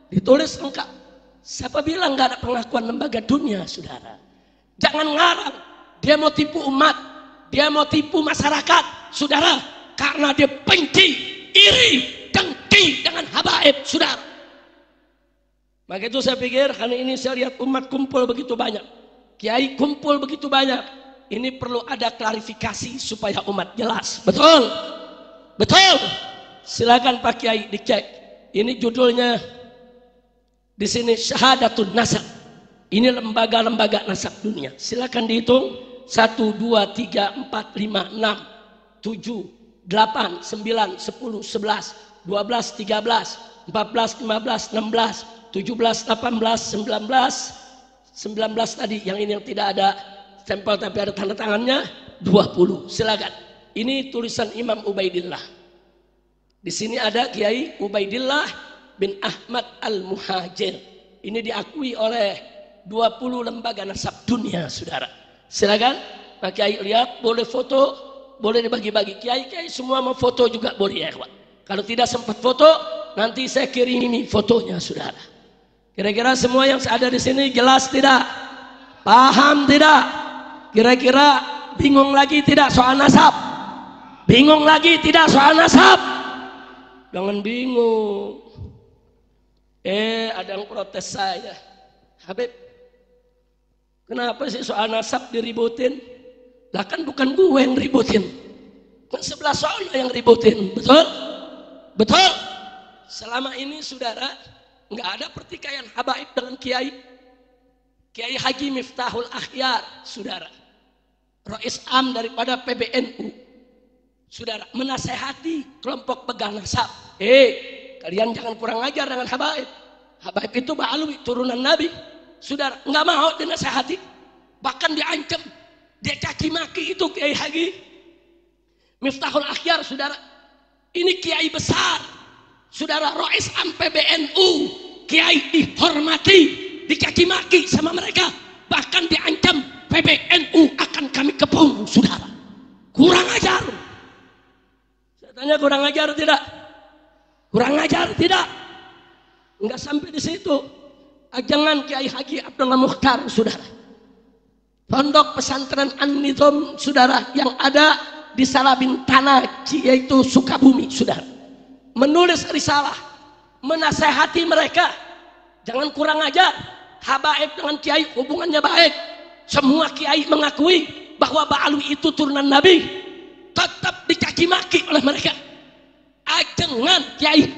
Ditulis lengkap. Siapa bilang nggak ada pengakuan lembaga dunia, saudara? Jangan ngarang. Dia mau tipu umat, dia mau tipu masyarakat, saudara, karena dia benci, iri, dengki dengan habaib, saudara. Maka itu saya pikir, karena ini saya lihat umat kumpul begitu banyak, kiai kumpul begitu banyak, ini perlu ada klarifikasi supaya umat jelas. Betul? Betul? Silakan Pak Kiai dicek. Ini judulnya di sini Syahadatun Nasab. Ini lembaga-lembaga nasab dunia. Silakan dihitung 1, 2, 3, 4, 5, 6, 7, 8, 9, 10, 11, 12, 13, 14, 15, 16, 17, 18, 19 tadi. Yang ini yang tidak ada stempel tapi ada tanda tangannya 20. Silakan. Ini tulisan Imam Ubaidillah. Di sini ada Kiai Ubaidillah bin Ahmad al-Muhajir. Ini diakui oleh 20 lembaga nasab dunia, saudara. Silakan Pak Kiai lihat, boleh foto, boleh dibagi-bagi. Kiai-kiai semua mau foto juga boleh ya, kawan. Kalau tidak sempat foto, nanti saya kirimi fotonya, saudara. Kira-kira semua yang ada di sini jelas tidak? Paham tidak? Kira-kira bingung lagi tidak soal nasab? Bingung lagi tidak soal nasab? Jangan bingung. Ada yang protes saya. Habib, kenapa sih soal nasab diributin? Lah kan bukan gue yang ributin, kan sebelah soalnya yang ributin. Betul? Betul? Selama ini, saudara, nggak ada pertikaian habaib dengan kiai. Kiai Haji Miftahul Akhyar, saudara, Rais Am daripada PBNU, saudara, menasehati kelompok pegang nasab. Kalian jangan kurang ajar dengan habaib. Habaib itu Ba'alwi, turunan Nabi. Saudara, nggak mau dinasehati, bahkan diancam, dia caci maki itu Kiai Haji Miftahul Akhyar, saudara. Ini kiai besar, saudara, Rais Am PBNU, kiai dihormati, dicaci maki sama mereka, bahkan diancam PBNU akan kami kepung, saudara. Kurang ajar. Saya tanya, kurang ajar tidak? Kurang ajar tidak? Enggak sampai di situ. Ajangan Kiai Haji Abdullah Mukhtar, saudara. Pondok pesantren An-Nizam, saudara, yang ada di Salabintana, yaitu Sukabumi, saudara, menulis risalah menasehati mereka, jangan kurang ajar. Habaib dengan kiai hubungannya baik. Semua kiai mengakui bahwa Ba'alwi itu turunan Nabi, tetap dicaci maki oleh mereka. Ajangan Kiai